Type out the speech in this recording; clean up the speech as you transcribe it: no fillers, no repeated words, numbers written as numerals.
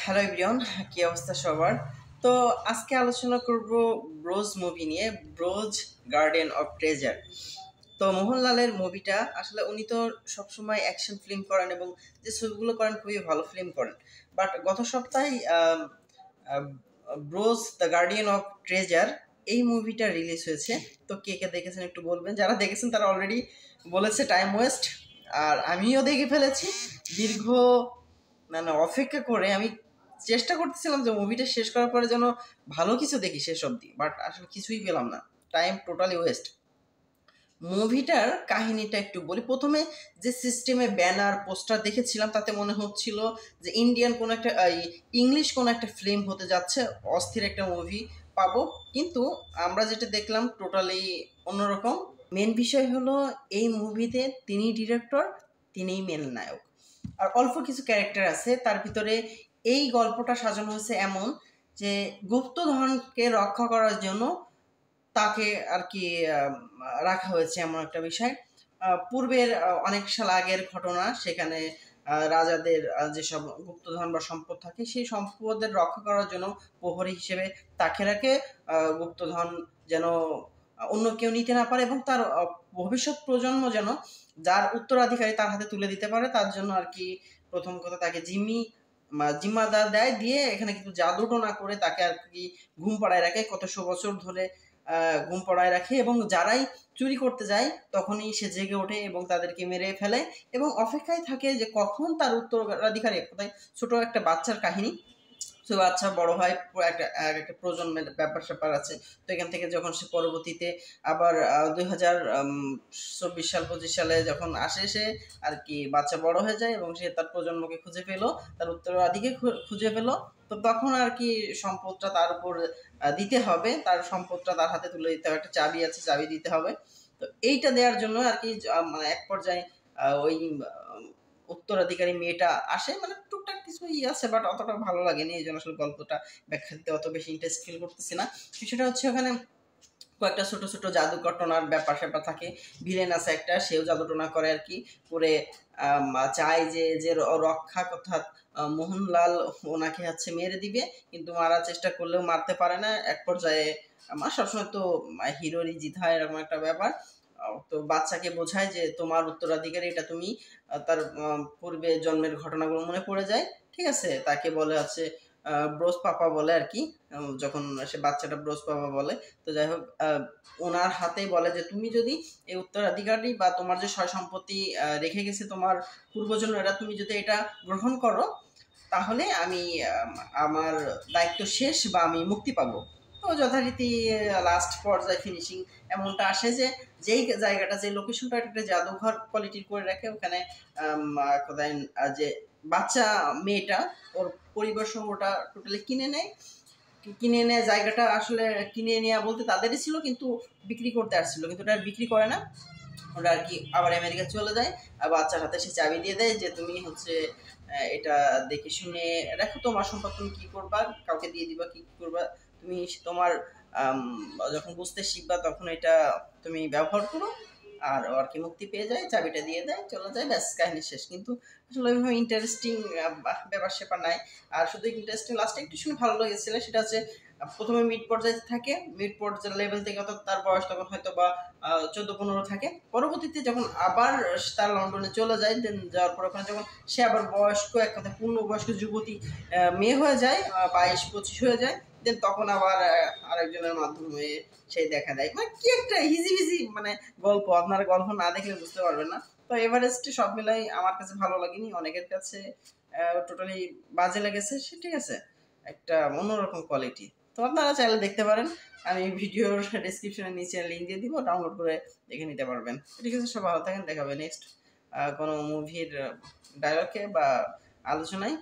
Hello everyone, কি অবস্থা সবার? তো আজকে আলোচনা করব ব্রোজ মুভি নিয়ে, ব্রোজ গার্ডেন অফ ট্রেজার। তো মোহনলালের মুভিটা আসলে উনি তো সবসময় অ্যাকশন ফিল্ম করেন এবং যে ছবিগুলো করেন খুবই ভালো ফিল্ম করেন। বাট গত সপ্তাহে Broz the guardian of treasure এই মুভিটা রিলিজ হয়েছে। তো কে কে দেখেছেন একটু বলবেন। যারা দেখেছেন তারা অলরেডি বলেছে টাইম ওয়েস্ট, আর আমিও দেখে ফেলেছি। দীর্ঘ অপেক্ষা করে আমি চেষ্টা করতেছিলাম যে মুভিটা শেষ করার পরে যেন ভালো কিছু দেখি শেষ অবধি, বাট আসলে কিছুই পেলাম না। Time totally West. মুভিটার কাহিনীটা একটু বলি। প্রথমে যে সিস্টেমে ব্যানার পোস্টার দেখেছিলাম তাতে মনে হচ্ছিল যে ইন্ডিয়ান কোনো একটা ইংলিশ কোনো একটা ফিল্ম হতে যাচ্ছে, অস্থির একটা মুভি পাবো। কিন্তু আমরা যেটা দেখলাম টোটালি অন্যরকম। মেন বিষয় হলো এই মুভিতে তিনি ডিরেক্টর, তিনিই মেন নায়ক, আর অল্প কিছু ক্যারেক্টার আছে। তার ভিতরে এই গল্পটা সাজানো হয়েছে এমন যে গুপ্তধনকে রক্ষা করার জন্য তাকে আর কি রাখা হয়েছে, এমন একটা বিষয়। পূর্বের অনেক সাল আগের ঘটনা, সেখানে রাজাদের যেসব গুপ্তধন বা সম্পদ থাকে সেই সম্পদের রক্ষা করার জন্য প্রহরী হিসেবে তাকে রাখে। গুপ্তধন যেন অন্য কেউ নিতে না পারে এবং তার ভবিষ্যৎ প্রজন্ম যেন যার উত্তরাধিকারী তার হাতে তুলে দিতে পারে, তার জন্য আর কি প্রথম কথা তাকে জিম্মাদার দেয়, দিয়ে এখানে কিন্তু জাদুটোনা করে তাকে আর কি ঘুম পাড়ায় রাখে কতশো বছর ধরে। ঘুম পড়ায় রাখে এবং যারাই চুরি করতে যায় তখনই সে জেগে ওঠে এবং তাদেরকে মেরে ফেলে এবং অপেক্ষায় থাকে যে কখন তার উত্তরাধিকারী। কোথায় ছোট একটা বাচ্চার কাহিনী, তো বাচ্চা বড় হয়, একটা একটা প্রজন্মের ব্যাপার স্যাপার আছে। তো এখান থেকে যখন সে পরবর্তীতে আবার 2024 সাল 25 সালে যখন আসে, সে আর কি বাচ্চা বড় হয়ে যায় এবং সে তার প্রজন্মকে খুঁজে পেলো, তার উত্তরাধিকারী খুঁজে পেলো। তো তখন আর কি সম্পদটা তার উপর দিতে হবে, তার সম্পদটা তার হাতে তুলে দিতে হবে, একটা চাবি আছে, চাবি দিতে হবে। তো এইটা দেওয়ার জন্য আর কি মানে এক পর্যায়ে ওই উত্তরাধিকারী মেয়েটা আসে। মানে টুকটাক কিছু আছে, বাট অতটা ভালো লাগেনি, এই জন্য আসলে গল্পটা ব্যাখ্যা দিতে অত বেশি ইন্টারেস্ট ফিল করতেছি না। কিছুটা হচ্ছে ওখানে কয়েকটা ছোট ছোট জাদু ঘটনার ব্যাপার স্যাপার থাকে। ভিলেন আছে একটা, সেও জাদুটনা করে আর কি করে চায় যে যে রক্ষা কথা মোহনলাল ওনাকে হচ্ছে মেরে দিবে, কিন্তু মারার চেষ্টা করলেও মারতে পারে না। এক পর্যায়ে আমার সবসময় তো হিরোরই জিত হয়, এরকম একটা ব্যাপার। তো বাচ্চাকে বোঝায় যে তোমার উত্তরাধিকারী এটা তুমি। তার পূর্বে জন্মের ঘটনাগুলো মনে পড়ে যায়। ঠিক আছে, তাকে বলে আছে ব্রোস পাপা বলে আর কি। যখন সে বাচ্চাটা ব্রোস পাপা বলে, তো যাই হোক ওনার হাতে বলে যে তুমি যদি এই উত্তরাধিকারী বা তোমার যে সয় সম্পত্তি রেখে গেছে তোমার পূর্বজন্মরা, তুমি যদি এটা গ্রহণ করো তাহলে আমি আমার দায়িত্ব শেষ বা আমি মুক্তি পাবো। তো যথারীতি লাস্ট পর্যায়ে ফিনিশিং এমনটা আসে যে যেই জায়গাটা, যে লোকেশনটা একটা জাদুঘর কোয়ালিটির করে রাখে, ওখানে কোথায় যে বাচ্চা মেয়েটা ওর পরিবার সহ ওটা টোটালি কিনে নেয় জায়গাটা। আসলে কিনে নেওয়া বলতে তাদেরই ছিল, কিন্তু বিক্রি করতে আসছিল, কিন্তু ওটা বিক্রি করে না। ওরা আর কি আবার আমেরিকা চলে যায়, আর বাচ্চার হাতে সে চাবি দিয়ে দেয় যে তুমি হচ্ছে এটা দেখে শুনে রাখো, তোমার সম্পদ তুমি কি করবা, কাউকে দিয়ে দিবা কি করবা, তুমি তোমার যখন বুঝতে শিখবা তখন এটা তুমি ব্যবহার করো। আর আর কি মুক্তি পেয়ে যায়, চাবিটা দিয়ে দেয়, চলে যায়, ব্যাস কাহিনী শেষ। কিন্তু আসলে ওইভাবে ইন্টারেস্টিং ব্যাপার স্যাপার নাই। আর শুধু ইন্টারেস্টিং লাস্টে একটু শুনে ভালো লেগেছিল, সেটা হচ্ছে প্রথমে মিড পর্যায়ে থাকে, মিড পর্যায়ের লেভেল থেকে অর্থাৎ তার বয়স তখন হয়তো বা 14-15 থাকে। পরবর্তীতে যখন আবার তার লন্ডনে চলে যায়, দেন যাওয়ার পর ওখানে যখন সে আবার বয়স্ক, এক কথা পূর্ণবয়স্ক যুবতী মেয়ে হয়ে যায়, 22-25 হয়ে যায়, দেন তখন আবার আরেকজনের মাধ্যমে সেই দেখা দেয়। মানে কি একটা হিজিবিজি মানে গল্প, আপনারা গল্প না দেখলে বুঝতে পারবেন না। তো এভারেস্টে সব মিলাই আমার কাছে ভালো লাগেনি, অনেকের কাছে টোটালি বাজে লেগেছে। সে ঠিক আছে, একটা অন্যরকম কোয়ালিটি। তো আপনারা চাইলে দেখতে পারেন, আমি ভিডিওর ডেসক্রিপশনের নিচে লিঙ্ক দিয়ে দিব, ডাউনলোড করে দেখে নিতে পারবেন। ঠিক আছে, সব ভালো থাকেন, দেখাবে নেক্সট কোনো মুভির ডায়লগে বা আলোচনায়।